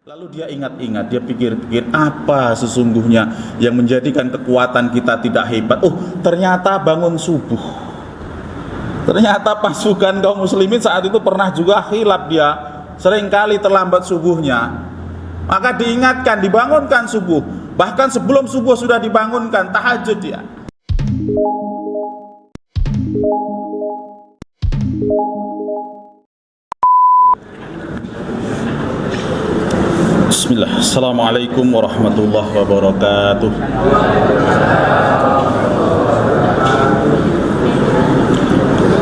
Lalu dia ingat-ingat, dia pikir-pikir apa sesungguhnya yang menjadikan kekuatan kita tidak hebat. Oh, ternyata bangun subuh. Ternyata pasukan kaum muslimin saat itu pernah juga khilaf, dia seringkali terlambat subuhnya. Maka diingatkan, dibangunkan subuh. Bahkan sebelum subuh sudah dibangunkan, tahajud dia. Bismillah. Assalamualaikum warahmatullahi wabarakatuh.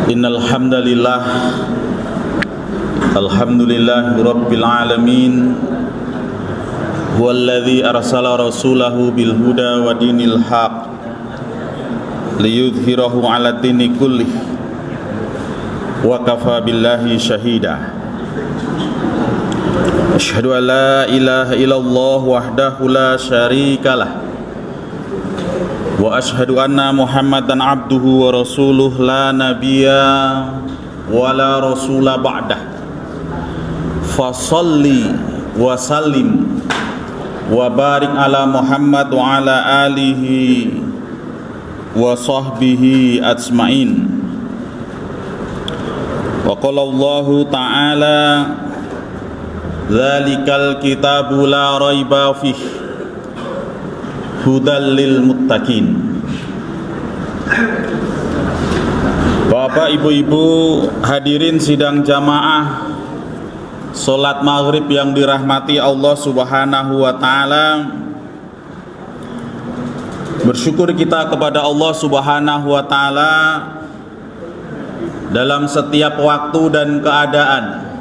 Innal hamdalillah, alhamdulillahi rabbil alamin, huwallazi arsala rasulahu bil huda wa dinil haq liyudhhirahu 'ala dini kullih wa kafa billahi syahida. Asyhadu an la ilaha illallah wahdahu la syarikalah wa asyhadu anna Muhammadan abduhu wa rasuluh la nabiyya wa la rasula ba'dah. Fasalli wa sallim wa barik ala Muhammad wa ala alihi wa sahbihi ajmain. Wa qala Allahu ta'ala dzalikal kitabu la raiba fih hudal lil muttaqin. Bapak, ibu-ibu, hadirin sidang jamaah salat maghrib yang dirahmati Allah Subhanahu wa taala. Bersyukur kita kepada Allah Subhanahu wa taala dalam setiap waktu dan keadaan.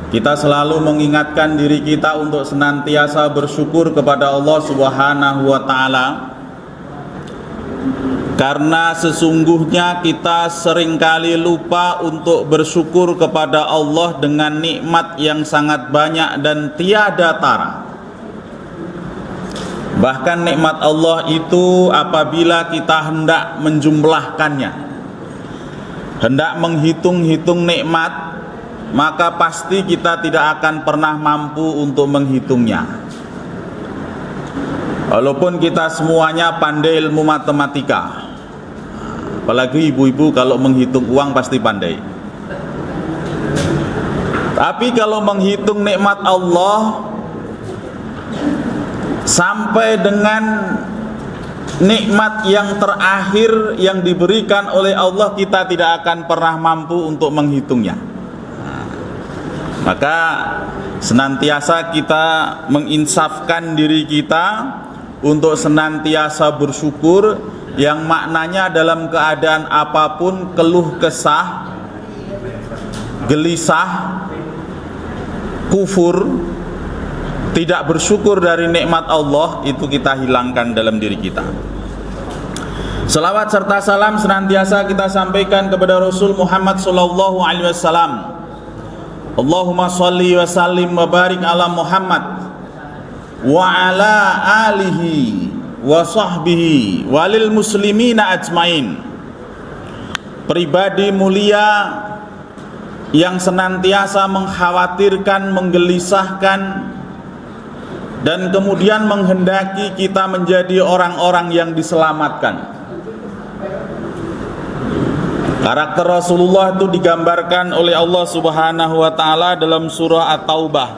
Kita selalu mengingatkan diri kita untuk senantiasa bersyukur kepada Allah Subhanahu wa taala, karena sesungguhnya kita seringkali lupa untuk bersyukur kepada Allah dengan nikmat yang sangat banyak dan tiada tara. Bahkan nikmat Allah itu apabila kita hendak menjumlahkannya, hendak menghitung-hitung nikmat, maka pasti kita tidak akan pernah mampu untuk menghitungnya. Walaupun kita semuanya pandai ilmu matematika, apalagi ibu-ibu kalau menghitung uang pasti pandai. Tapi kalau menghitung nikmat Allah sampai dengan nikmat yang terakhir yang diberikan oleh Allah, kita tidak akan pernah mampu untuk menghitungnya. Maka senantiasa kita menginsafkan diri kita untuk senantiasa bersyukur, yang maknanya dalam keadaan apapun keluh kesah, gelisah, kufur, tidak bersyukur dari nikmat Allah, itu kita hilangkan dalam diri kita. Selawat serta salam senantiasa kita sampaikan kepada Rasul Muhammad sallallahu alaihi wasallam. Allahumma sholli wa sallim wa barik ala Muhammad wa ala alihi wa sahbihi walil muslimina ajmain. Pribadi mulia yang senantiasa mengkhawatirkan, menggelisahkan, dan kemudian menghendaki kita menjadi orang-orang yang diselamatkan. Karakter Rasulullah itu digambarkan oleh Allah Subhanahu wa taala dalam surah At-Taubah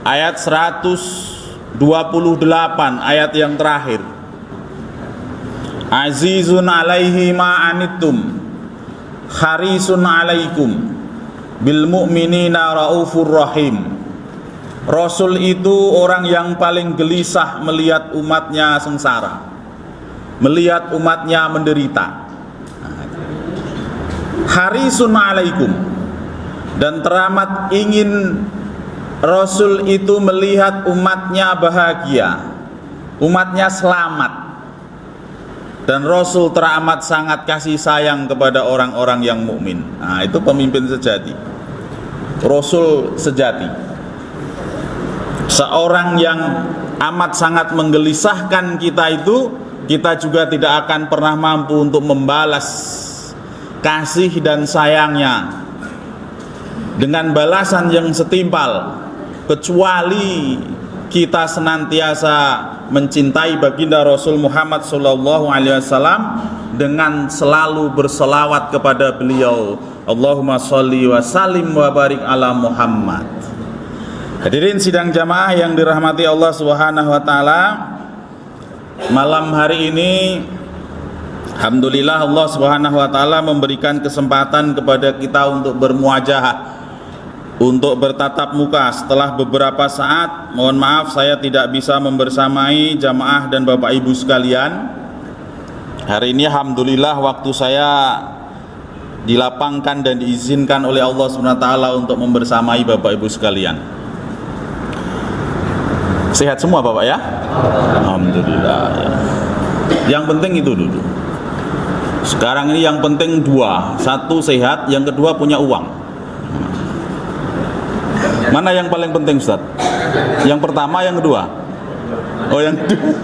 ayat 128, ayat yang terakhir. Azizun alaihi ma anittum harisun alaikum bil mu'minina raufur rahim. Rasul itu orang yang paling gelisah melihat umatnya sengsara, melihat umatnya menderita. Harisun alaikum, dan teramat ingin Rasul itu melihat umatnya bahagia, umatnya selamat. Dan Rasul teramat sangat kasih sayang kepada orang-orang yang mukmin. Nah, itu pemimpin sejati, Rasul sejati. Seorang yang amat sangat menggelisahkan kita itu, kita juga tidak akan pernah mampu untuk membalas kasih dan sayangnya dengan balasan yang setimpal, kecuali kita senantiasa mencintai baginda Rasul Muhammad SAW dengan selalu berselawat kepada beliau. Allahumma sholli wa sallim wa barik ala Muhammad. Hadirin sidang jamaah yang dirahmati Allah Subhanahu wa taala, malam hari ini alhamdulillah Allah Subhanahu wa taala memberikan kesempatan kepada kita untuk bermuajahah, untuk bertatap muka setelah beberapa saat. Mohon maaf saya tidak bisa membersamai jamaah dan Bapak Ibu sekalian. Hari ini alhamdulillah waktu saya dilapangkan dan diizinkan oleh Allah SWT untuk membersamai Bapak Ibu sekalian. Sehat semua Bapak ya? Alhamdulillah ya. Yang penting itu dulu. Sekarang ini yang penting dua. Satu sehat, yang kedua punya uang. Mana yang paling penting Ustaz? Yang pertama, yang kedua? Oh yang kedua.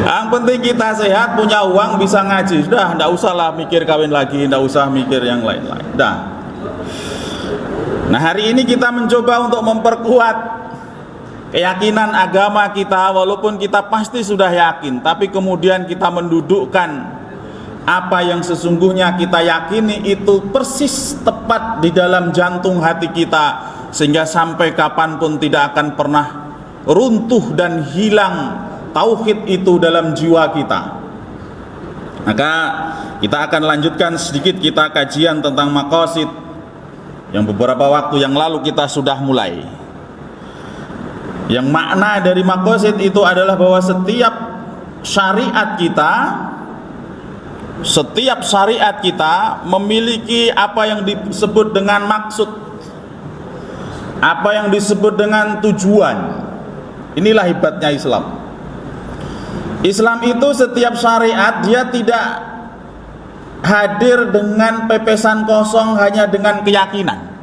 Yang penting kita sehat, punya uang, bisa ngaji. Sudah, tidak usahlah mikir kawin lagi, tidak usah mikir yang lain-lain. Dah. Nah hari ini kita mencoba untuk memperkuat keyakinan agama kita, walaupun kita pasti sudah yakin, tapi kemudian kita mendudukkan apa yang sesungguhnya kita yakini itu persis tepat di dalam jantung hati kita, sehingga sampai kapanpun tidak akan pernah runtuh dan hilang tauhid itu dalam jiwa kita. Maka kita akan lanjutkan sedikit kita kajian tentang maqasid yang beberapa waktu yang lalu kita sudah mulai. Yang makna dari maqasid itu adalah bahwa setiap syariat kita memiliki apa yang disebut dengan maksud, apa yang disebut dengan tujuan. Inilah hebatnya Islam. Islam itu setiap syariat dia tidak hadir dengan pepesan kosong hanya dengan keyakinan.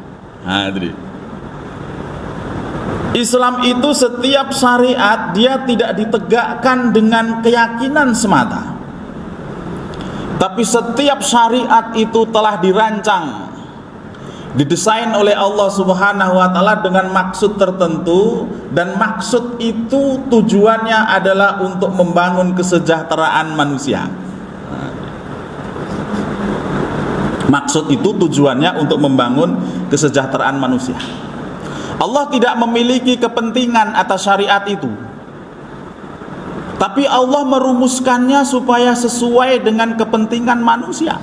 Islam itu setiap syariat dia tidak ditegakkan dengan keyakinan semata, tapi setiap syariat itu telah dirancang, didesain oleh Allah Subhanahu wa taala dengan maksud tertentu, dan maksud itu tujuannya adalah untuk membangun kesejahteraan manusia. Maksud itu tujuannya untuk membangun kesejahteraan manusia. Allah tidak memiliki kepentingan atas syariat itu, tapi Allah merumuskannya supaya sesuai dengan kepentingan manusia.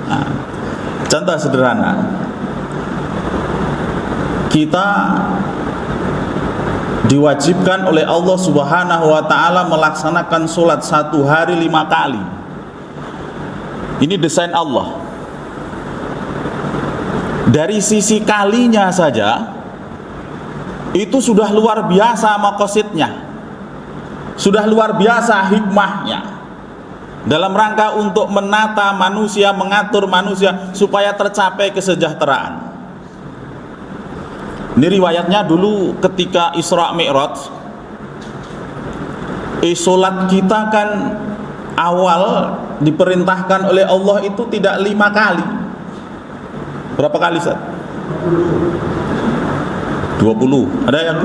Nah, contoh sederhana, kita diwajibkan oleh Allah Subhanahu wa ta'ala melaksanakan sholat 1 hari 5 kali. Ini desain Allah. Dari sisi kalinya saja itu sudah luar biasa maqasidnya, sudah luar biasa hikmahnya, dalam rangka untuk menata manusia, mengatur manusia supaya tercapai kesejahteraan. Ini riwayatnya dulu ketika Isra Mi'raj, sholat kita kan awal diperintahkan oleh Allah itu tidak 5 kali. Berapa kali Ustaz? 20. Ada yang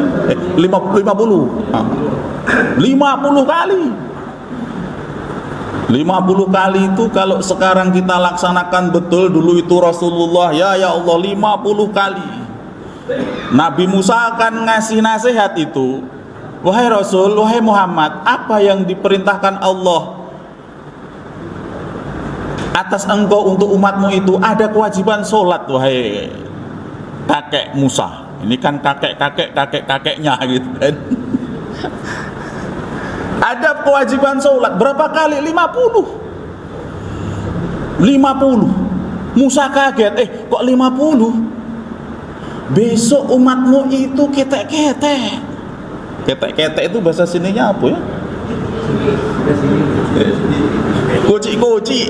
50. 50 kali. 50 kali itu kalau sekarang kita laksanakan betul, dulu itu Rasulullah ya Allah 50 kali. Nabi Musa akan ngasih nasihat itu, wahai Rasul, wahai Muhammad, apa yang diperintahkan Allah atas engkau untuk umatmu itu? Ada kewajiban sholat, wahai kakek Musa. Ini kan kakeknya gitu kan. Ada kewajiban sholat. Berapa kali? 50. Musa kaget, kok 50? Besok umatmu itu ketek-ketek. Ketek-ketek itu bahasa sininya apa ya? Koci-koci.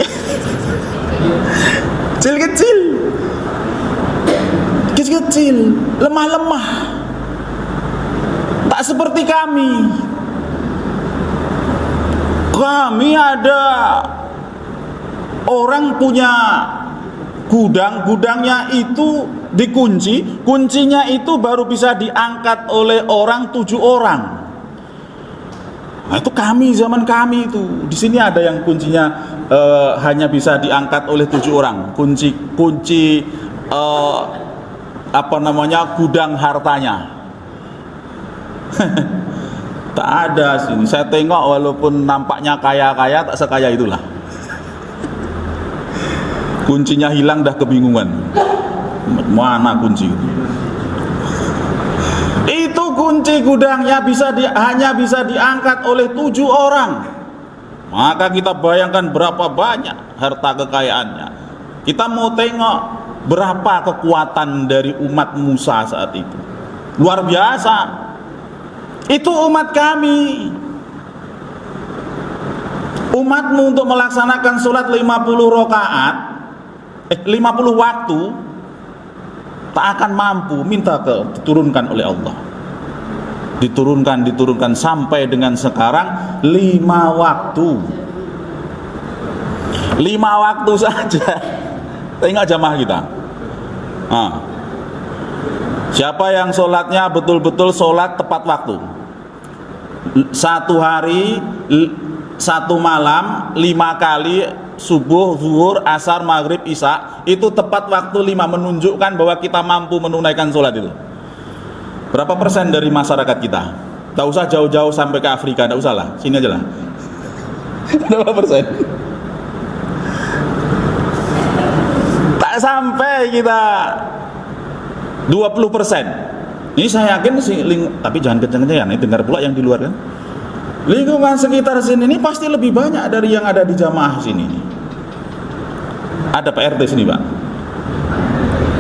Kecil-kecil, lemah-lemah, tak seperti kami. Kami ada orang punya gudang, gudangnya itu dikunci, kuncinya itu baru bisa diangkat oleh orang 7 orang. Nah, itu kami, zaman kami itu. Di sini ada yang kuncinya hanya bisa diangkat oleh 7 orang. Kunci gudang hartanya. Tak ada sini. Saya tengok walaupun nampaknya kaya-kaya, tak sekaya itulah. Kuncinya hilang, dah kebingungan. Mana kunci itu? Itu kunci gudangnya hanya bisa diangkat oleh 7 orang. Maka kita bayangkan berapa banyak harta kekayaannya. Kita mau tengok berapa kekuatan dari umat Musa saat itu. Luar biasa. Itu umat kami. Umatmu untuk melaksanakan sholat 50 rakaat 50 waktu tak akan mampu, minta diturunkan oleh Allah. Diturunkan sampai dengan sekarang 5 waktu. 5 waktu saja. Tengok jamaah kita. Siapa yang sholatnya betul-betul sholat tepat waktu? 1 hari 1 malam 5 kali, subuh, zuhur, asar, maghrib, isya, itu tepat waktu 5, menunjukkan bahwa kita mampu menunaikan sholat itu. Berapa persen dari masyarakat kita? Tak usah jauh-jauh sampai ke Afrika, tak usah lah, sini aja lah. Berapa persen? Tak sampai kita 20%. Ini saya yakin sih, tapi jangan kencang-kencang, ini dengar pula yang di luar kan. Lingkungan sekitar sini ini pasti lebih banyak dari yang ada di jamaah sini. Ada Pak RT sini, Pak?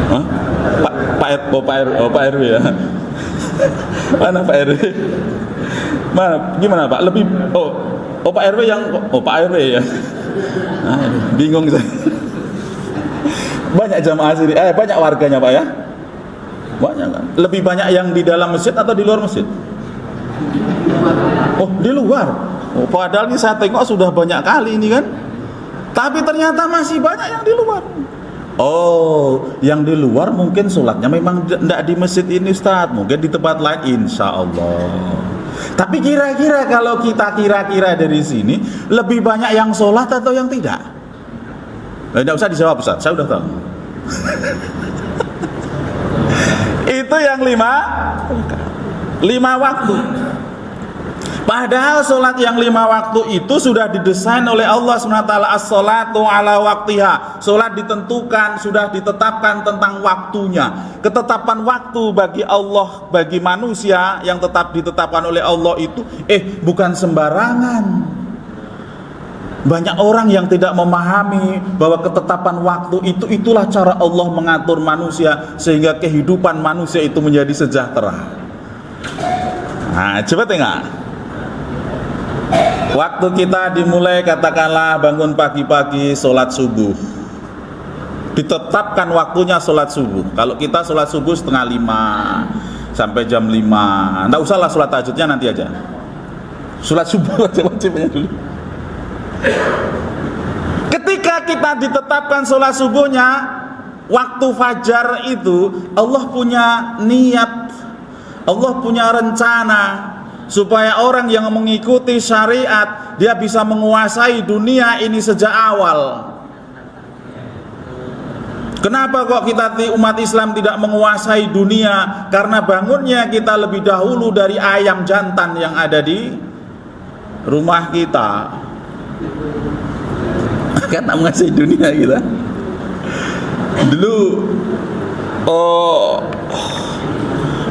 Hah? Pak RW ya. Mana Pak RW? Mana? Gimana Pak? Lebih Pak RW yang Pak RW ya. Bingung saya. Banyak jamaah sini, banyak warganya Pak ya. Banyak kan? Lebih banyak yang di dalam masjid atau di luar masjid? Oh, di luar. Oh, padahal ini saya tengok sudah banyak kali ini kan. Tapi ternyata masih banyak yang di luar. Oh, yang di luar mungkin sholatnya memang tidak di masjid ini Ustaz, mungkin di tempat lain, insya Allah. Tapi kira-kira kalau kita kira-kira dari sini, lebih banyak yang sholat atau yang tidak? Tidak usah dijawab Ustaz, saya udah tahu. Itu yang 5 waktu. Padahal sholat yang 5 waktu itu sudah didesain oleh Allah SWT. As-sholatu ala waktiha. Sholat ditentukan, sudah ditetapkan tentang waktunya. Ketetapan waktu bagi Allah, bagi manusia yang ditetapkan oleh Allah itu bukan sembarangan. Banyak orang yang tidak memahami bahwa ketetapan waktu itulah cara Allah mengatur manusia sehingga kehidupan manusia itu menjadi sejahtera. Nah, coba tengok. Waktu kita dimulai, katakanlah bangun pagi-pagi sholat subuh. Ditetapkan waktunya sholat subuh. Kalau kita sholat subuh 4:30 sampai jam 5. Nggak usahlah sholat tahajudnya nanti aja. Sholat subuh aja wajibnya dulu. Ketika kita ditetapkan sholat subuhnya, waktu fajar itu, Allah punya niat, Allah punya rencana supaya orang yang mengikuti syariat dia bisa menguasai dunia ini sejak awal. Kenapa kok kita umat Islam tidak menguasai dunia? Karena bangunnya kita lebih dahulu dari ayam jantan yang ada di rumah kita. Kan tak menguasai dunia kita. Dulu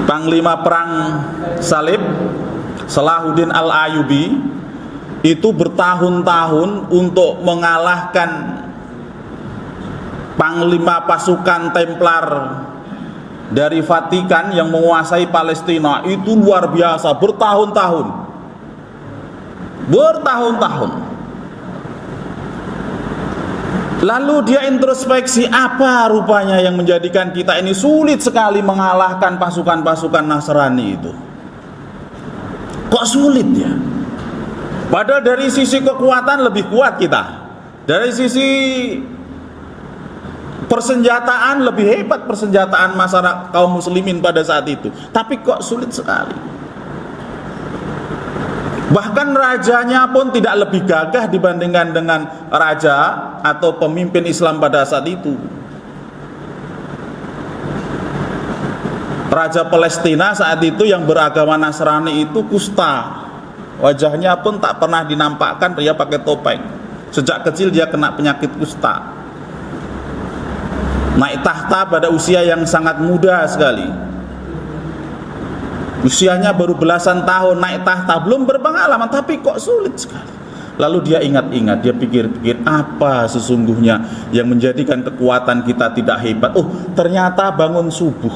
Panglima Perang Salib Salahuddin Al-Ayyubi itu bertahun-tahun untuk mengalahkan Panglima pasukan Templar dari Vatikan yang menguasai Palestina. Itu luar biasa, bertahun-tahun. Lalu dia introspeksi, apa rupanya yang menjadikan kita ini sulit sekali mengalahkan pasukan-pasukan Nasrani itu. Kok sulit ya? Padahal dari sisi kekuatan lebih kuat kita. Dari sisi Persenjataan lebih hebat, persenjataan masyarakat kaum muslimin pada saat itu, tapi kok sulit sekali. Bahkan rajanya pun tidak lebih gagah dibandingkan dengan raja atau pemimpin Islam pada saat itu. Raja Palestina saat itu yang beragama Nasrani itu kusta. Wajahnya pun tak pernah dinampakkan dia pakai topeng. Sejak kecil dia kena penyakit kusta. Naik tahta pada usia yang sangat muda sekali. Usianya baru belasan tahun naik tahta, belum berpengalaman, tapi kok sulit sekali. Lalu dia ingat-ingat, dia pikir-pikir, apa sesungguhnya yang menjadikan kekuatan kita tidak hebat? Oh, ternyata bangun subuh.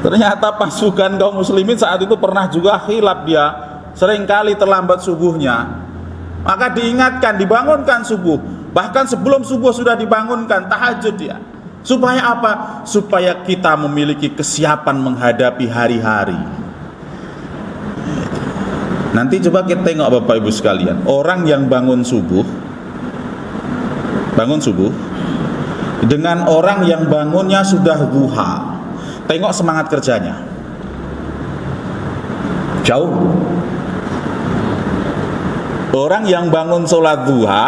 Ternyata pasukan kaum muslimin saat itu pernah juga khilaf, dia seringkali terlambat subuhnya. Maka diingatkan, dibangunkan subuh. Bahkan sebelum subuh sudah dibangunkan, tahajud dia. Supaya apa? Supaya kita memiliki kesiapan menghadapi hari-hari. Nanti coba kita tengok Bapak Ibu sekalian, orang yang bangun subuh dengan orang yang bangunnya sudah duha, tengok semangat kerjanya jauh. Orang yang bangun sholat duha,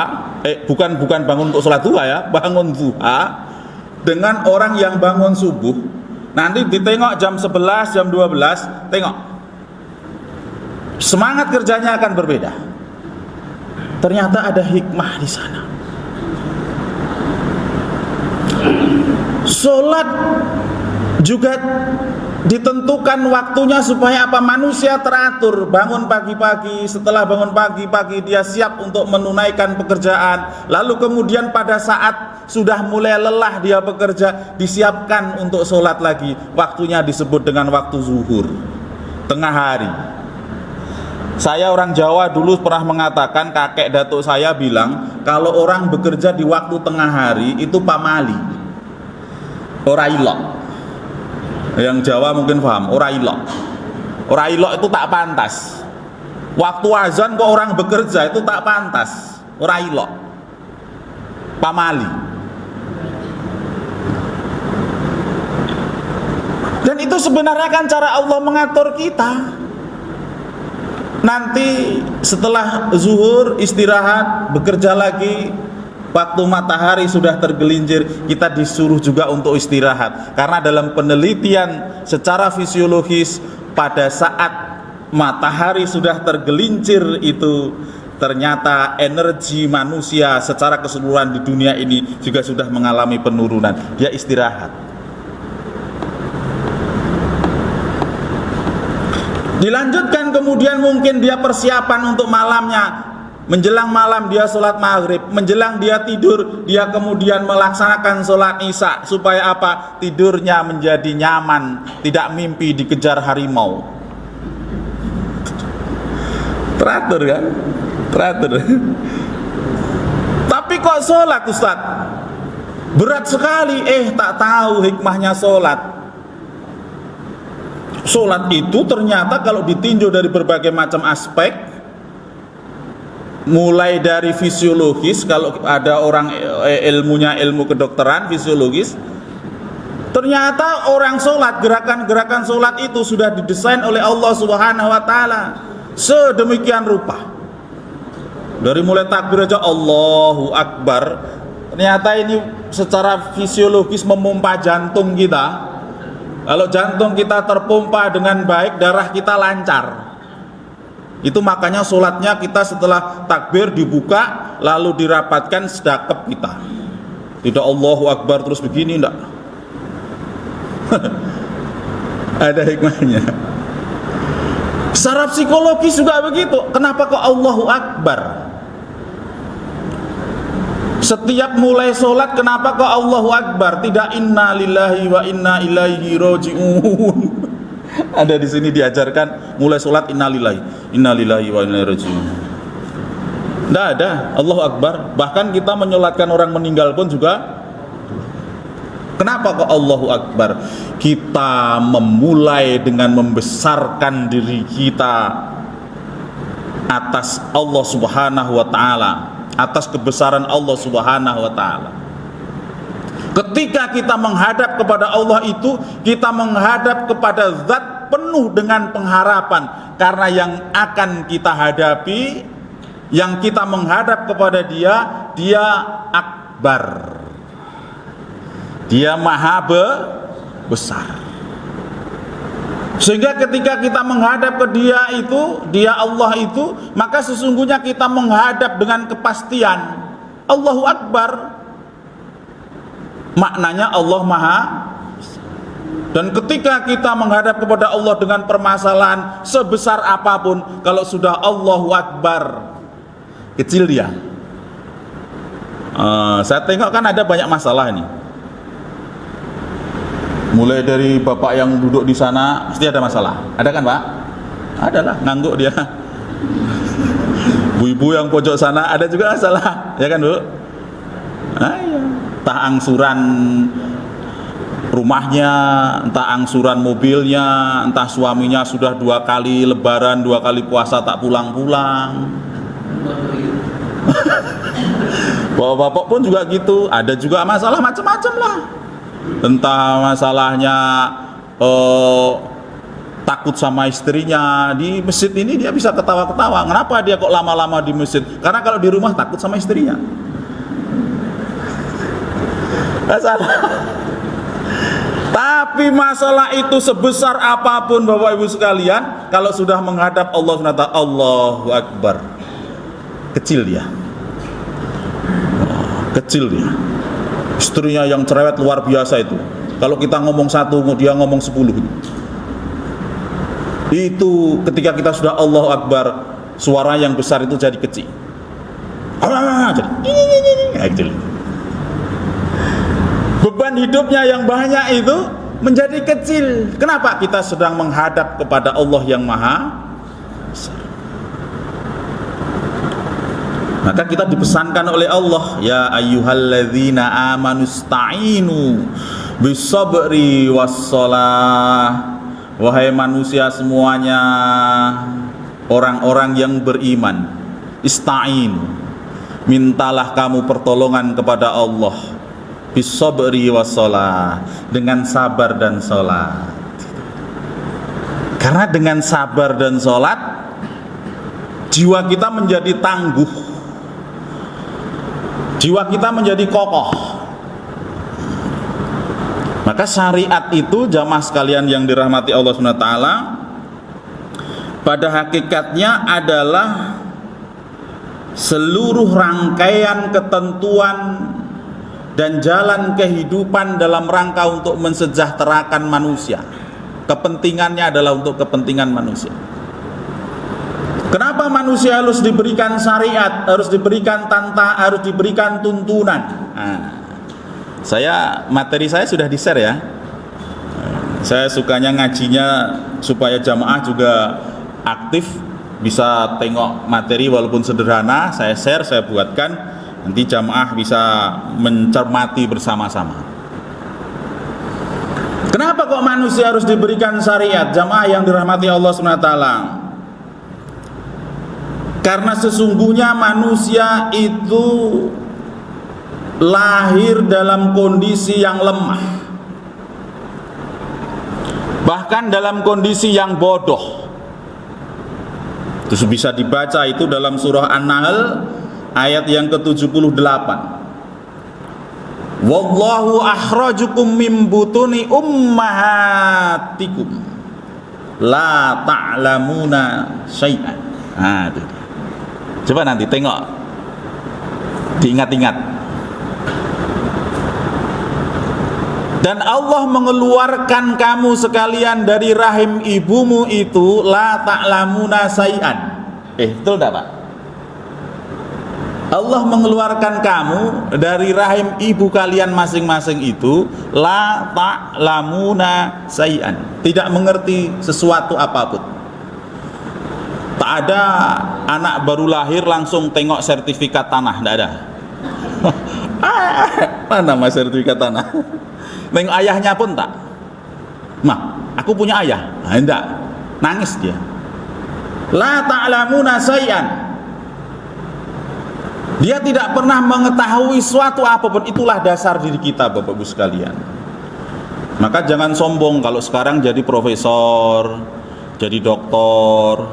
bukan bangun untuk sholat duha ya, bangun duha, dengan orang yang bangun subuh, nanti ditengok jam 11, jam 12, tengok semangat kerjanya akan berbeda. Ternyata ada hikmah di sana. Sholat juga ditentukan waktunya supaya apa? Manusia teratur, bangun pagi-pagi, setelah bangun pagi-pagi dia siap untuk menunaikan pekerjaan, lalu kemudian pada saat sudah mulai lelah dia bekerja, disiapkan untuk sholat lagi. Waktunya disebut dengan waktu zuhur, tengah hari. Saya orang Jawa dulu pernah mengatakan, kakek datuk saya bilang, kalau orang bekerja di waktu tengah hari itu pamali, ora ilok. Yang Jawa mungkin paham, ora ilok. Ora ilok itu tak pantas. Waktu azan kok orang bekerja itu tak pantas, ora ilok, pamali. Dan itu sebenarnya kan cara Allah mengatur kita. Nanti setelah zuhur istirahat, bekerja lagi. Waktu matahari sudah tergelincir, kita disuruh juga untuk istirahat. Karena dalam penelitian secara fisiologis, pada saat matahari sudah tergelincir itu, ternyata energi manusia secara keseluruhan di dunia ini juga sudah mengalami penurunan. Dia istirahat. Dilanjutkan kemudian mungkin dia persiapan untuk malamnya. Menjelang malam dia sholat maghrib, menjelang dia tidur dia kemudian melaksanakan sholat isya. Supaya apa? Tidurnya menjadi nyaman, tidak mimpi dikejar harimau. Teratur kan? Teratur. Tapi kok sholat Ustaz? Berat sekali. Tak tahu hikmahnya sholat. Sholat itu ternyata kalau ditinjau dari berbagai macam aspek, mulai dari fisiologis, kalau ada orang ilmunya ilmu kedokteran fisiologis, ternyata orang sholat, gerakan-gerakan sholat itu sudah didesain oleh Allah Subhanahu wa Ta'ala sedemikian rupa. Dari mulai takbir aja Allahu Akbar, ternyata ini secara fisiologis memompa jantung kita. Kalau jantung kita terpompa dengan baik, darah kita lancar. Itu makanya sholatnya kita setelah takbir dibuka, lalu dirapatkan sedekap kita. Tidak Allahu Akbar terus begini, enggak. Ada hikmahnya. Secara psikologis juga begitu. Kenapa kok Allahu Akbar? Setiap mulai sholat kenapa kok Allahu Akbar? Tidak inna lillahi wa inna ilaihi roji'un. Ada di sini diajarkan mulai sholat innalillahi wa inna ilaihi raji'un. Tidak ada Allahu Akbar. Bahkan kita menyolatkan orang meninggal pun juga. Kenapa kok Allahu Akbar? Kita memulai dengan membesarkan diri kita atas Allah Subhanahu wa Ta'ala, atas kebesaran Allah Subhanahu wa Ta'ala. Ketika kita menghadap kepada Allah itu, kita menghadap kepada zat penuh dengan pengharapan. Karena yang akan kita hadapi, yang kita menghadap kepada dia, dia akbar. Dia maha besar. Sehingga ketika kita menghadap ke dia itu, dia Allah itu, maka sesungguhnya kita menghadap dengan kepastian. Allahu Akbar. Maknanya Allah maha. Dan ketika kita menghadap kepada Allah dengan permasalahan sebesar apapun, kalau sudah Allahu Akbar, kecil dia. Saya tengok kan ada banyak masalah ini. Mulai dari bapak yang duduk di sana pasti ada masalah. Ada kan Pak? Ada lah, ngangguk dia. Bu-ibu yang pojok sana ada juga masalah, ya kan Bu? Iya. Entah angsuran rumahnya, entah angsuran mobilnya, entah suaminya sudah 2 kali lebaran, 2 kali puasa tak pulang-pulang. Bapak-bapak pun juga gitu, ada juga masalah macam-macam lah. Entah masalahnya takut sama istrinya. Di masjid ini dia bisa ketawa-ketawa. Kenapa dia kok lama-lama di masjid? Karena kalau di rumah takut sama istrinya. Masalah. Tapi masalah itu sebesar apapun Bapak Ibu sekalian, kalau sudah menghadap Allah SWT, Allahu Akbar, kecil dia. Kecil dia. Istrinya yang cerewet luar biasa itu. Kalau kita ngomong 1, dia ngomong 10. Itu ketika kita sudah Allahu Akbar, suara yang besar itu jadi kecil. Jadi beban hidupnya yang banyak itu menjadi kecil. Kenapa? Kita sedang menghadap kepada Allah yang maha besar. Maka kita dipesankan oleh Allah, ya ayyuhalladzina amanusta'inu bisabri wassalah. Wahai manusia semuanya, orang-orang yang beriman, ista'inu, mintalah kamu pertolongan kepada Allah bisabri wassalah, dengan sabar dan sholat. Karena dengan sabar dan sholat, jiwa kita menjadi tangguh, jiwa kita menjadi kokoh. Maka syariat itu, jamaah sekalian yang dirahmati Allah SWT, pada hakikatnya adalah seluruh rangkaian ketentuan dan jalan kehidupan dalam rangka untuk mensejahterakan manusia. Kepentingannya adalah untuk kepentingan manusia. Kenapa manusia harus diberikan syariat, harus diberikan harus diberikan tuntunan? Materi saya sudah di-share ya. Saya sukanya ngajinya supaya jamaah juga aktif, bisa tengok materi walaupun sederhana, saya share, saya buatkan. Nanti jamaah bisa mencermati bersama-sama. Kenapa kok manusia harus diberikan syariat, jamaah yang dirahmati Allah SWT? Karena sesungguhnya manusia itu lahir dalam kondisi yang lemah, bahkan dalam kondisi yang bodoh. Itu bisa dibaca itu dalam surah An-Nahl ayat yang ke-78. Wallahu akhrajukum min butuni ummahatikum la ta'lamuna syai'an. Coba nanti tengok, diingat-ingat. Dan Allah mengeluarkan kamu sekalian dari rahim ibumu itu la ta'lamuna syai'an. Betul enggak Pak? Allah mengeluarkan kamu dari rahim ibu kalian masing-masing itu la ta'lamuna syai'an, tidak mengerti sesuatu apapun. Tak ada anak baru lahir langsung tengok sertifikat tanah, tidak ada. Mana mas sertifikat tanah? Tengok ayahnya pun tak. Aku punya ayah. Enggak, nangis dia. La ta'lamuna syai'an. Dia tidak pernah mengetahui suatu apapun. Itulah dasar diri kita, Bapak Ibu sekalian. Maka jangan sombong kalau sekarang jadi profesor, jadi doktor,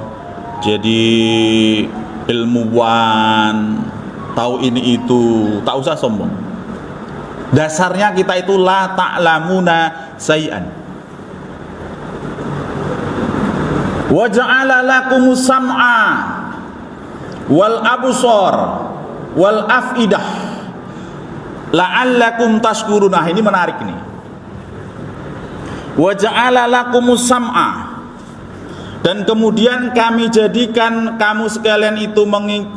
jadi ilmuwan, tahu ini itu, tak usah sombong. Dasarnya kita itu la ta'lamuna syai'an. Wa ja'ala lakumus sam'a wal absar wal afidah la'allakum tashkurun. Nah, ini menarik nih. Wa ja'ala lakumus sam'a, dan kemudian kami jadikan kamu sekalian itu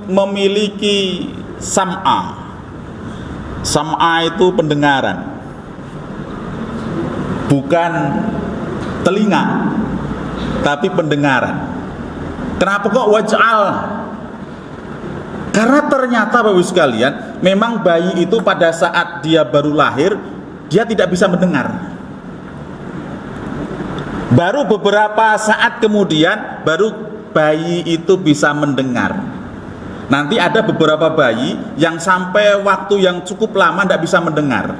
memiliki sam'a. Sam'a itu pendengaran, bukan telinga, tapi pendengaran. Kenapa kok waj'al? Karena ternyata Bapak Ibu sekalian, memang bayi itu pada saat dia baru lahir, dia tidak bisa mendengar. Baru beberapa saat kemudian, baru bayi itu bisa mendengar. Nanti ada beberapa bayi yang sampai waktu yang cukup lama tidak bisa mendengar.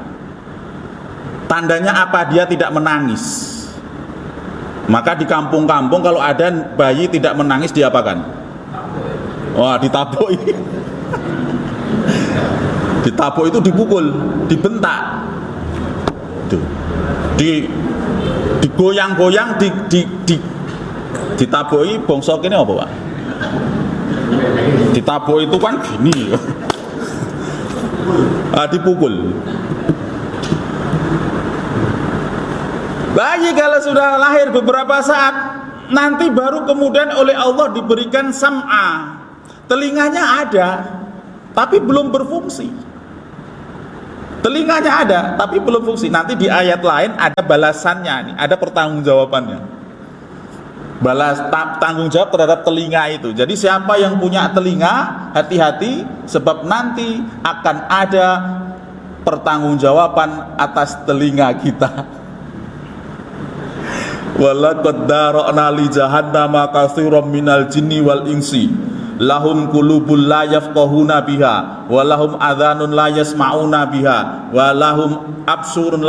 Tandanya apa? Dia tidak menangis. Maka di kampung-kampung kalau ada bayi tidak menangis, diapakan? Wah, ditaboi. Ditaboi itu dipukul, dibentak. Tuh. Digoyang-goyang, ditaboi. Bongsok ini apa, Pak? Ditaboi itu kan gini. Dipukul. Bayi kalau sudah lahir beberapa saat, nanti baru kemudian oleh Allah diberikan sam'a. Telinganya ada, tapi belum berfungsi. Telinganya ada, tapi belum fungsi. Nanti di ayat lain ada balasannya, nih, ada pertanggungjawabannya. Tanggung jawab terhadap telinga itu. Jadi siapa yang punya telinga, hati-hati, sebab nanti akan ada pertanggungjawaban atas telinga kita. Walaqad dara'na li jahannama katsiran minal jinni wal insi lahum qulubul la yafqahuna biha wa lahum adhanun la yasma'una biha wa lahum absurun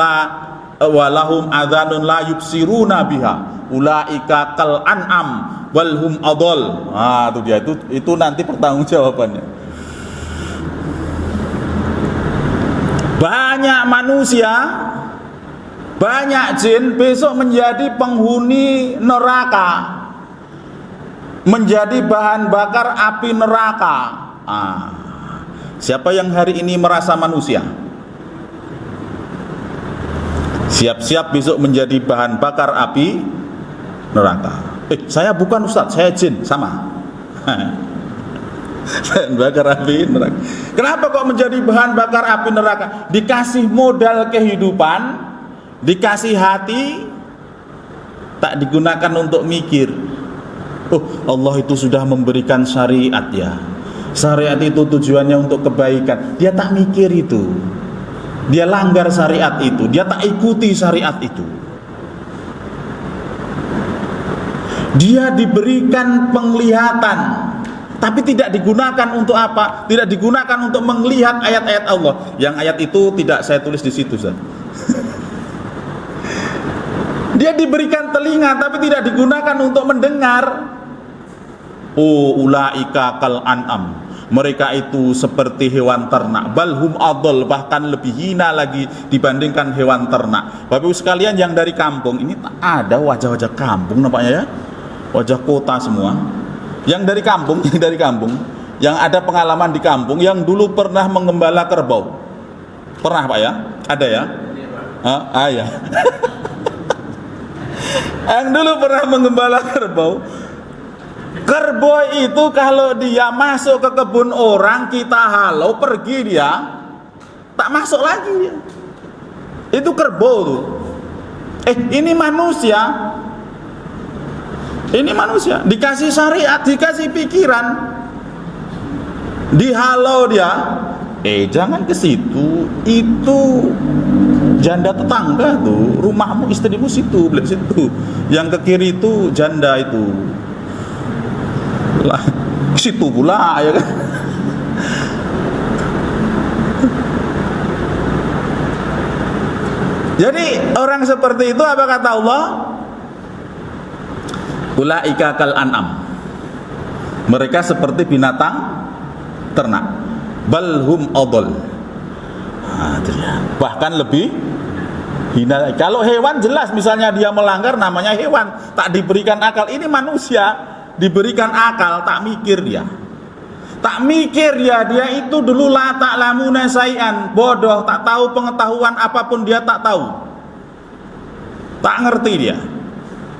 adhanun la yubsiruna biha ulaika kal an'am wal hum adall. Itu dia, itu nanti pertanggungjawabannya. Banyak manusia, banyak jin besok menjadi penghuni neraka, menjadi bahan bakar api neraka. Siapa yang hari ini merasa manusia, siap-siap besok menjadi bahan bakar api neraka. Saya bukan Ustaz, saya jin. Sama. Bahan bakar api neraka. Kenapa kok menjadi bahan bakar api neraka? Dikasih modal kehidupan, dikasih hati, tak digunakan untuk mikir. Allah itu sudah memberikan syariat ya. Syariat itu tujuannya untuk kebaikan. Dia tak mikir itu. Dia langgar syariat itu. Dia tak ikuti syariat itu. Dia diberikan penglihatan, tapi tidak digunakan untuk apa? Tidak digunakan untuk melihat ayat-ayat Allah. Yang ayat itu tidak saya tulis di situ, Ustaz. Dia diberikan telinga tapi tidak digunakan untuk mendengar. Ulaika kal an'am. Mereka itu seperti hewan ternak. Balhum adol, bahkan lebih hina lagi dibandingkan hewan ternak. Bapak Ibu sekalian yang dari kampung, ini tak ada wajah-wajah kampung nampaknya ya. Wajah kota semua. Yang dari kampung, yang ada pengalaman di kampung, yang dulu pernah mengembala kerbau. Pernah Pak ya? Ada ya? Ya. Yang dulu pernah mengembala kerbau. Kerbau itu kalau dia masuk ke kebun orang, kita halau, pergi dia, tak masuk lagi. Itu kerbau tuh. Ini manusia. Ini manusia dikasih syariat, dikasih pikiran, dihalau dia. Jangan ke situ, itu janda tetangga tuh, rumahmu, istrimu situ, beli situ. Yang ke kiri itu janda itu. Lah, situ pula ya kan. Jadi orang seperti itu apa kata Allah? Ulaika kal an'am. Mereka seperti binatang ternak. Balhum adall. Bahkan lebih hina. Kalau hewan jelas misalnya dia melanggar namanya hewan, tak diberikan akal. Ini manusia diberikan akal, tak mikir dia. Tak mikir dia itu dulu la ta'lamuna syai'an, bodoh, tak tahu pengetahuan apapun dia tak tahu. Tak ngerti dia.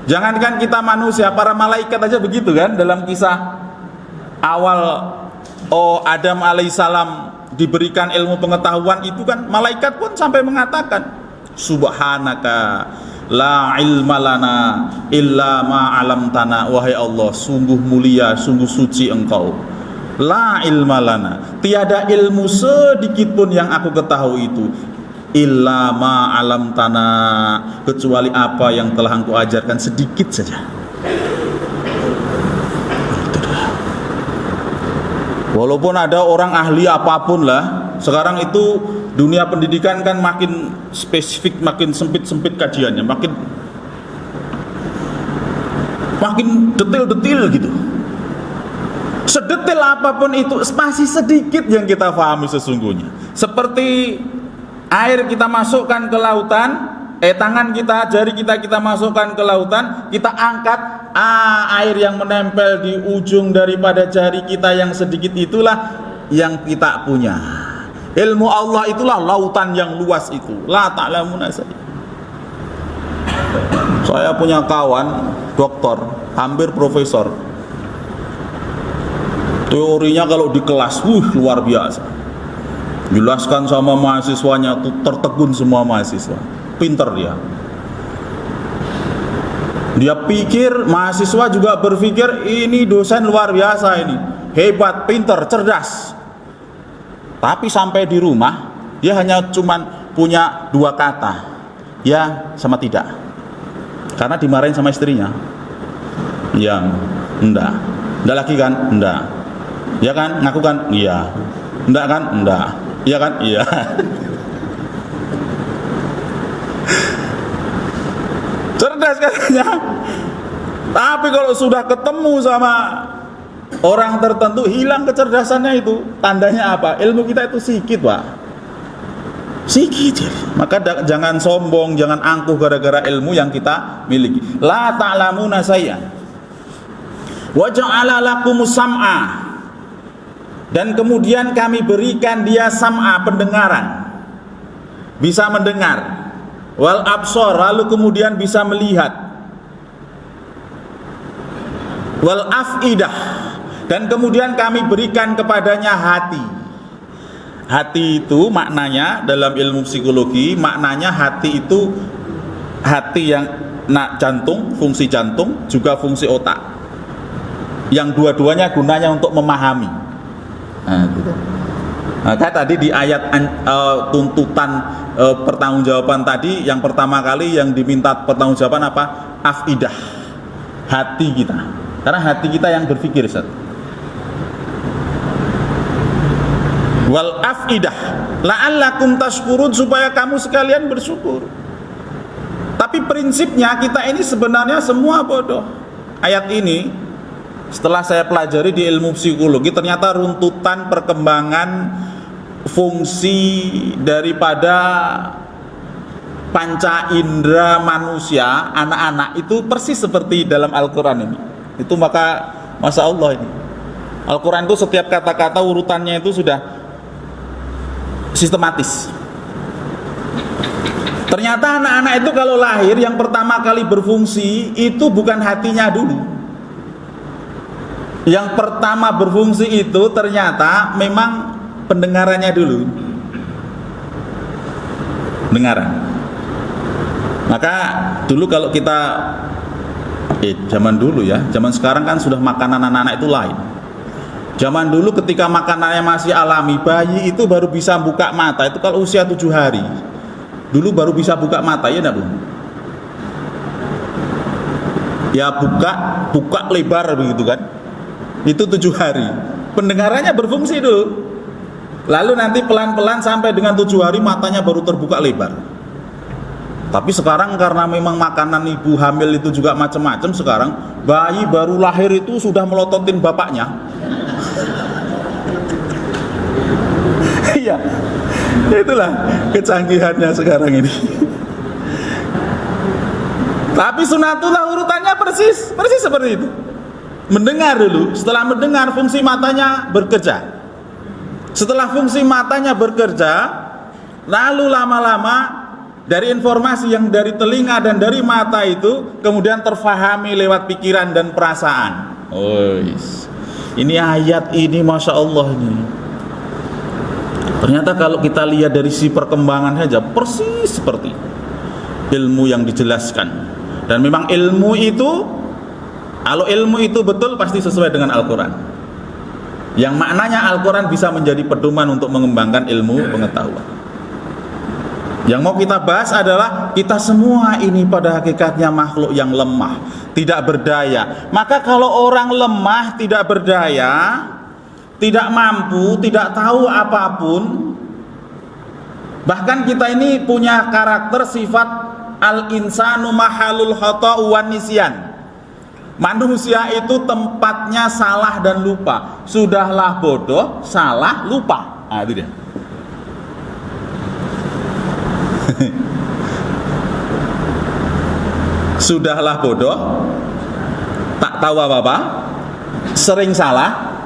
Jangankan kita manusia, para malaikat aja begitu kan, dalam kisah awal Adam alaihissalam diberikan ilmu pengetahuan itu kan, malaikat pun sampai mengatakan subhanaka la ilma lana illa ma 'allamtana. Wahai Allah, sungguh mulia, sungguh suci Engkau. La ilma lana, tiada ilmu sedikit pun yang aku ketahui itu, illa ma 'allamtana, kecuali apa yang telah Engkau ajarkan sedikit saja. Walaupun ada orang ahli apapun lah, sekarang itu dunia pendidikan kan makin spesifik, makin sempit kajiannya, makin detail gitu. Sedetail apapun itu masih sedikit yang kita pahami sesungguhnya. Seperti air kita masukkan ke lautan, tangan kita, jari kita masukkan ke lautan, kita angkat, air yang menempel di ujung daripada jari kita yang sedikit itulah yang kita punya. Ilmu Allah itulah lautan yang luas itu. La ta'lamuna syai'an. Saya punya kawan doktor, hampir profesor. Teorinya kalau di kelas, luar biasa. Jelaskan sama mahasiswanya tuh tertegun semua mahasiswa. Pinter dia. Dia pikir, mahasiswa juga berpikir ini dosen luar biasa ini, hebat, pinter, cerdas. Tapi sampai di rumah dia hanya cuman punya 2 kata, ya sama tidak. Karena dimarahin sama istrinya. Ya, enggak lagi kan? Enggak. Ya kan? Ngaku kan? Iya. Enggak kan? Enggak. Iya kan? Iya. Cerdas katanya. Tapi kalau sudah ketemu sama orang tertentu, hilang kecerdasannya itu. Tandanya apa? Ilmu kita itu sikit, Pak. Sikit. Maka jangan sombong, jangan angkuh gara-gara ilmu yang kita miliki. La ta'lamuna syai'an. Wa ja'ala lakumus sam'a. Dan kemudian kami berikan dia sam'a, pendengaran, bisa mendengar, wal absor, lalu kemudian bisa melihat, wal afidah, dan kemudian kami berikan kepadanya hati. Hati itu maknanya dalam ilmu psikologi, maknanya hati itu hati yang jantung, fungsi jantung, juga fungsi otak, yang dua-duanya gunanya untuk memahami. Gitu. Maka tadi di ayat tuntutan pertanggungjawaban tadi, yang pertama kali yang diminta pertanggungjawaban apa? Afidah, hati kita. Karena hati kita yang berpikir, Ustaz. Wal afidah la'allakum tashkurun, supaya kamu sekalian bersyukur. Tapi prinsipnya kita ini sebenarnya semua bodoh. Ayat ini setelah saya pelajari di ilmu psikologi, ternyata runtutan perkembangan fungsi daripada panca indera manusia anak-anak itu persis seperti dalam Al-Quran ini. Itu maka Masya Allah ini Al-Quran itu setiap kata-kata urutannya itu sudah sistematis. Ternyata anak-anak itu kalau lahir yang pertama kali berfungsi itu bukan hatinya dulu. Yang pertama berfungsi itu ternyata memang pendengarannya dulu. Dengaran. Maka dulu kalau kita zaman dulu ya, zaman sekarang kan sudah makanan anak-anak itu lain. Zaman dulu ketika makanannya masih alami, bayi itu baru bisa buka mata itu kalau usia 7 hari. Dulu baru bisa buka mata, ya enggak, Bu? Ya buka lebar begitu kan. Itu 7 hari. Pendengarannya berfungsi dulu. Lalu nanti pelan-pelan sampai dengan 7 hari matanya baru terbuka lebar. Tapi sekarang karena memang makanan ibu hamil itu juga macam-macam, sekarang bayi baru lahir itu sudah melototin bapaknya. Iya, itulah kecanggihannya sekarang ini. Tapi sunatullah urutannya persis seperti itu. Mendengar dulu, setelah mendengar fungsi matanya bekerja. Setelah fungsi matanya bekerja, lalu lama-lama dari informasi yang dari telinga dan dari mata itu kemudian terfahami lewat pikiran dan perasaan. Oh, ini ayat ini Masya Allah ini. Ternyata kalau kita lihat dari si perkembangan saja persis seperti ilmu yang dijelaskan. Dan memang ilmu itu, kalau ilmu itu betul pasti sesuai dengan Al-Quran. Yang maknanya Al-Quran bisa menjadi pedoman untuk mengembangkan ilmu pengetahuan. Yang mau kita bahas adalah kita semua ini pada hakikatnya makhluk yang lemah, tidak berdaya. Maka kalau orang lemah, tidak berdaya, tidak mampu, tidak tahu apapun, bahkan kita ini punya karakter sifat al-insanu mahalul khata'u wan nisyan. Manusia itu tempatnya salah dan lupa. Sudahlah bodoh, salah, lupa. Nah, itu dia. Sudahlah bodoh, tak tahu apa-apa, sering salah,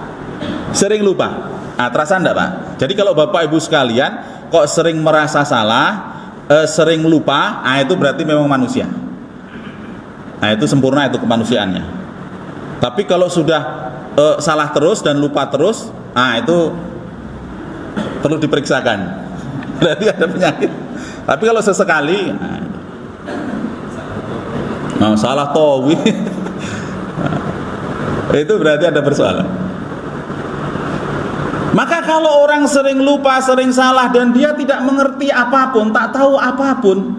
sering lupa. Nah, terasa enggak Pak? Jadi kalau Bapak Ibu sekalian kok sering merasa salah, sering lupa, nah itu berarti memang manusia. Nah itu sempurna, itu kemanusiaannya. Tapi kalau sudah salah terus dan lupa terus, nah itu perlu diperiksakan. Berarti ada penyakit. Tapi kalau sesekali, nah, salah tawi, itu berarti ada persoalan. Maka kalau orang sering lupa, sering salah dan dia tidak mengerti apapun, tak tahu apapun,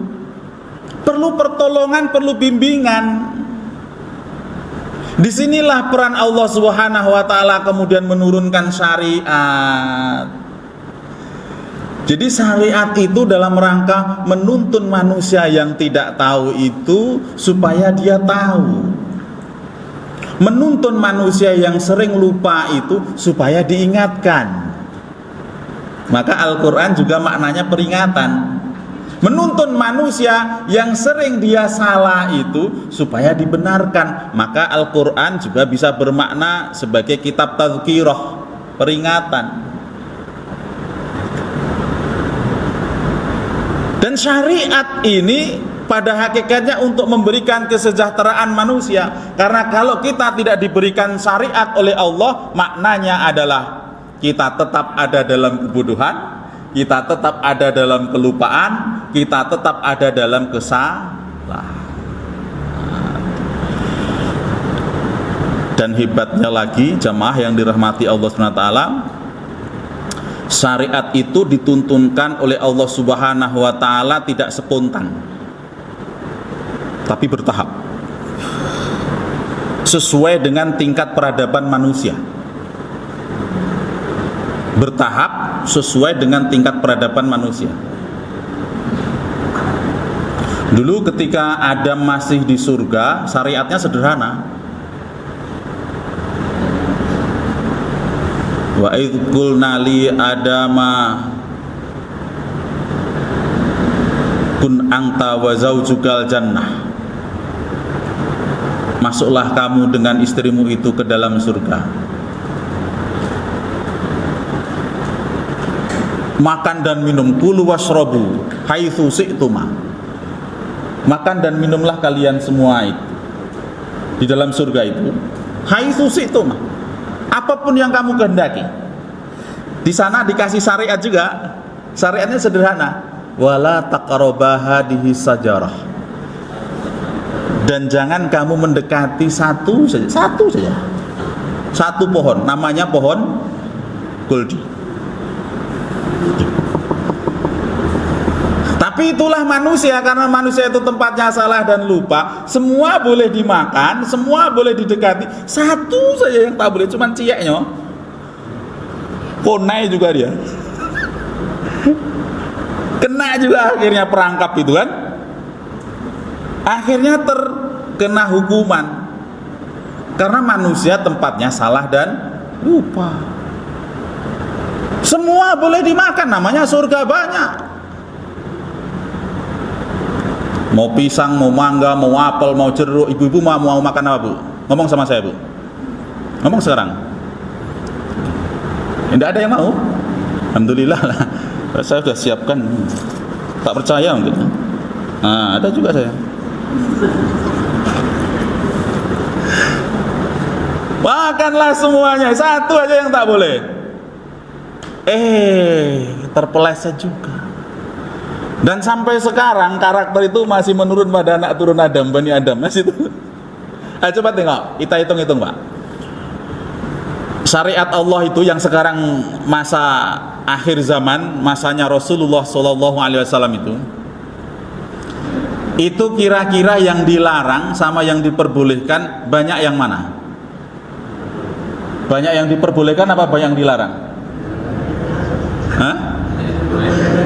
perlu pertolongan, perlu bimbingan. Disinilah peran Allah Subhanahu wa Ta'ala kemudian menurunkan syariat. Jadi syariat itu dalam rangka menuntun manusia yang tidak tahu itu supaya dia tahu. Menuntun manusia yang sering lupa itu supaya diingatkan. Maka Al-Quran juga maknanya peringatan. Menuntun manusia yang sering dia salah itu supaya dibenarkan. Maka Al-Quran juga bisa bermakna sebagai kitab tazkirah, peringatan. Dan syariat ini pada hakikatnya untuk memberikan kesejahteraan manusia. Karena kalau kita tidak diberikan syariat oleh Allah, maknanya adalah kita tetap ada dalam kebodohan, kita tetap ada dalam kelupaan, kita tetap ada dalam kesalahan. Dan hebatnya lagi jamaah yang dirahmati Allah SWT, syariat itu dituntunkan oleh Allah Subhanahu wa Ta'ala tidak spontan, tapi bertahap, sesuai dengan tingkat peradaban manusia. Bertahap sesuai dengan tingkat peradaban manusia. Dulu ketika Adam masih di surga, syariatnya sederhana. Wa idz qulna li adama kun anta wa zaujukal jannah. Masuklah kamu dengan istrimu itu ke dalam surga. Makan dan minum, kulu washrabu haitsu syi'tuma. Makan dan minumlah kalian semua itu di dalam surga itu, haitsu syi'tuma, apapun yang kamu kehendaki. Di sana dikasih syariat juga. Syariatnya sederhana. Wala taqraba hadhihi sajarah. Dan jangan kamu mendekati satu saja. Satu pohon, namanya pohon kuldi. Tapi itulah manusia, karena manusia itu tempatnya salah dan lupa. Semua boleh dimakan, semua boleh didekati. Satu saja yang tak boleh, cuman cieknya. Konai juga dia. Kena juga akhirnya perangkap itu kan. Akhirnya terkena hukuman. Karena manusia tempatnya salah dan lupa. Semua boleh dimakan, namanya surga banyak. Mau pisang, mau mangga, mau apel, mau jeruk. Ibu-ibu mau makan apa, Bu? Ngomong sama saya, Bu. Ngomong sekarang. Tidak ada yang mau? Alhamdulillah lah. Saya sudah siapkan. Tak percaya mungkin. Nah, ada juga saya. Makanlah semuanya, satu aja yang tak boleh. Terpeleset juga. Dan sampai sekarang karakter itu masih menurun pada anak turun Adam, Bani Adam. Masih itu. Coba tengok, kita hitung-hitung, Pak. Syariat Allah itu yang sekarang masa akhir zaman, masanya Rasulullah SAW itu kira-kira yang dilarang sama yang diperbolehkan banyak yang mana? Banyak yang diperbolehkan apa banyak yang dilarang? Hah?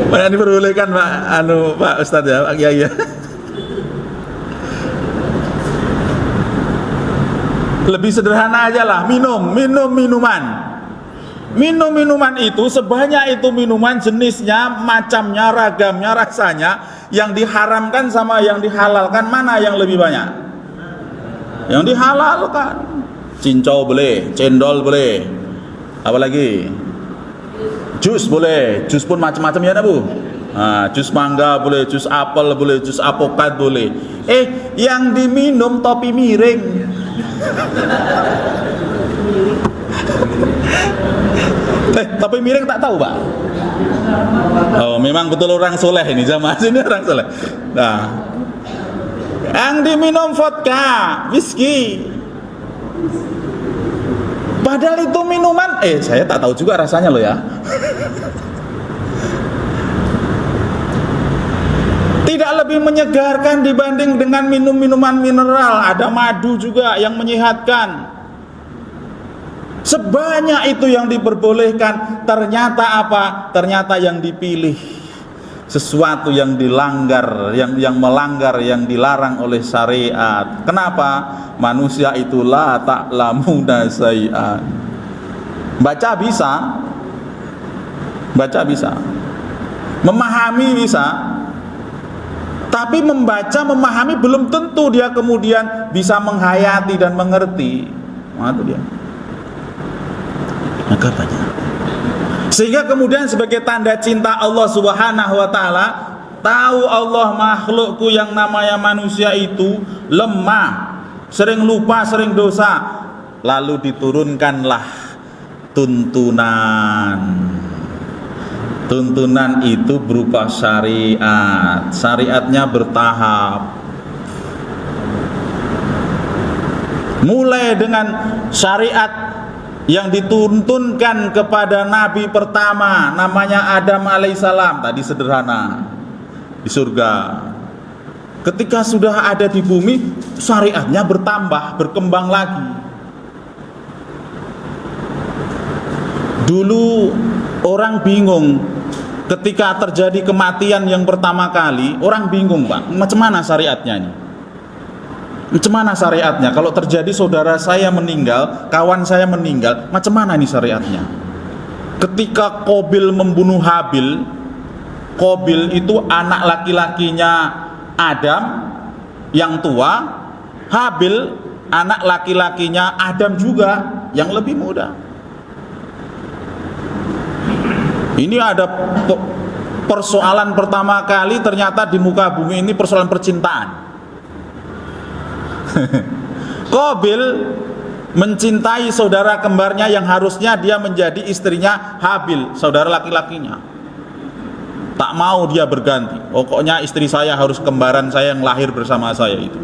Banyak yang diperbolehkan, Pak. Pak Ustadz ya, Pak Kiai ya. Lebih sederhana aja lah, minuman. Minum-minuman itu sebanyak itu minuman, jenisnya, macamnya, ragamnya, rasanya, yang diharamkan sama yang dihalalkan, mana yang lebih banyak? Yang dihalalkan. Cincau boleh, cendol boleh, apalagi jus boleh, jus pun macam-macam ya, Bu. Jus mangga boleh, jus apel boleh, jus apokat boleh. Yang diminum topi miring. Topi miring tak tahu, Pak. Oh, memang betul orang soleh ini, jamaah sini orang soleh. Nah, yang diminum vodka, whisky. Padahal itu minuman, saya tak tahu juga rasanya loh ya. Tidak lebih menyegarkan dibanding dengan minum-minuman mineral. Ada madu juga yang menyehatkan. Sebanyak itu yang diperbolehkan, ternyata apa? Ternyata yang dipilih sesuatu yang dilanggar, yang melanggar, yang dilarang oleh syariat. Kenapa? Manusia itu la ta'lamuna syai'an. Baca bisa, memahami bisa, tapi membaca, memahami belum tentu dia kemudian bisa menghayati dan mengerti. Nah, itu dia. Maka banyak. Sehingga kemudian sebagai tanda cinta Allah Subhanahu wa taala, tahu Allah makhlukku yang namanya manusia itu lemah, sering lupa, sering dosa, lalu diturunkanlah tuntunan. Tuntunan itu berupa syariat. Syariatnya bertahap. Mulai dengan syariat yang dituntunkan kepada nabi pertama, namanya Adam alaihissalam, tadi sederhana, di surga. Ketika sudah ada di bumi, syariatnya bertambah, berkembang lagi. Dulu orang bingung ketika terjadi kematian yang pertama kali, orang bingung, Pak, macam mana syariatnya ini? Macam mana syariatnya? Kalau terjadi saudara saya meninggal, kawan saya meninggal, macam mana ini syariatnya? Ketika Qabil membunuh Habil, Qabil itu anak laki-lakinya Adam yang tua, Habil anak laki-lakinya Adam juga yang lebih muda. Ini ada persoalan pertama kali ternyata di muka bumi ini, persoalan percintaan. Qabil mencintai saudara kembarnya yang harusnya dia menjadi istrinya Habil, saudara laki-lakinya. Tak mau dia berganti. Pokoknya istri saya harus kembaran saya yang lahir bersama saya itu.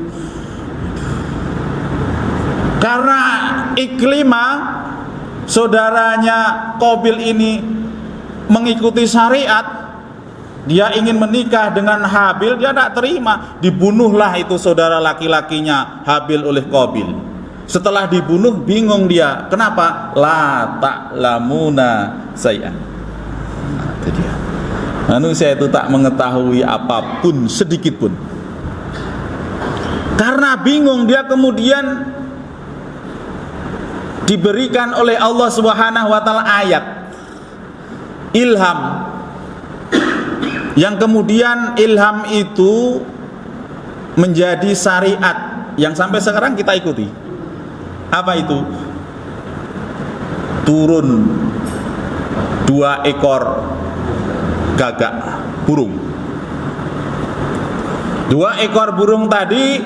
Karena Iklimah, saudaranya Qabil ini mengikuti syariat, dia ingin menikah dengan Habil, dia tidak terima. Dibunuhlah itu saudara laki-lakinya Habil oleh Qabil. Setelah dibunuh bingung dia. Kenapa? La ta'lamuna syai'an. Itu dia. Manusia itu tak mengetahui apapun sedikit pun. Karena bingung, dia kemudian diberikan oleh Allah Subhanahu wa taala ayat ilham, yang kemudian ilham itu menjadi syariat yang sampai sekarang kita ikuti. Apa itu? Turun 2 ekor gagak burung. 2 ekor burung tadi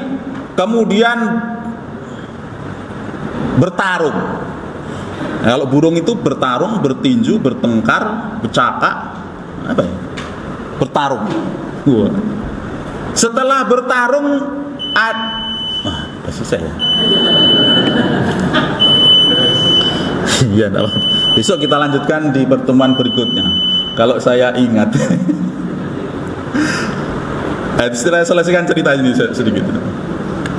kemudian bertarung. Kalau burung itu bertarung, bertinju, bertengkar, bercakap, apa ya? Bertarung. Setelah bertarung, udah selesai ya. Iya, besok kita lanjutkan di pertemuan berikutnya. Kalau saya ingat. Setelah selesaikan cerita ini sedikit.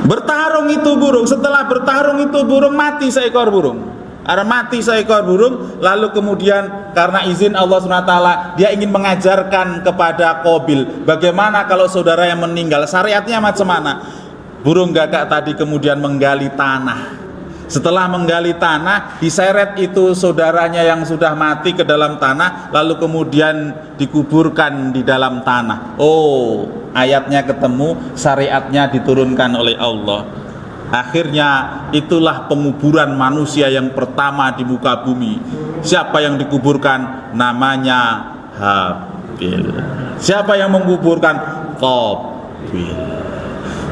Bertarung itu burung. Setelah bertarung itu burung, mati seekor burung. Karena mati seekor burung, lalu kemudian karena izin Allah SWT, dia ingin mengajarkan kepada Qabil bagaimana kalau saudara yang meninggal, syariatnya macam mana. Burung gagak tadi kemudian menggali tanah. Setelah menggali tanah, diseret itu saudaranya yang sudah mati ke dalam tanah, lalu kemudian dikuburkan di dalam tanah. Oh, ayatnya ketemu, syariatnya diturunkan oleh Allah. Akhirnya itulah penguburan manusia yang pertama di muka bumi. Siapa yang dikuburkan? Namanya Habil. Siapa yang menguburkan? Qabil.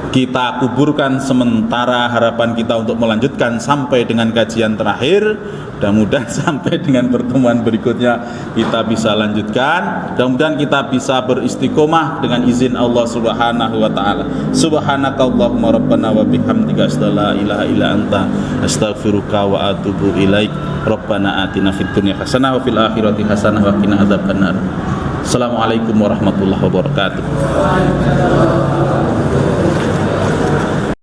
Kita kuburkan sementara, harapan kita untuk melanjutkan sampai dengan kajian terakhir. Mudah-mudahan sampai dengan pertemuan berikutnya kita bisa lanjutkan. Mudah-mudahan kita bisa beristiqomah dengan izin Allah Subhanahu wa taala. Subhanakallahumma rabbana wa bihamdika asyhadu an la ilaha illa anta astaghfiruka wa atubu ilaik. Rabbana atina fid dunya hasanah wa fil akhirati hasanah wa qina adzabannar. Assalamualaikum warahmatullahi wabarakatuh.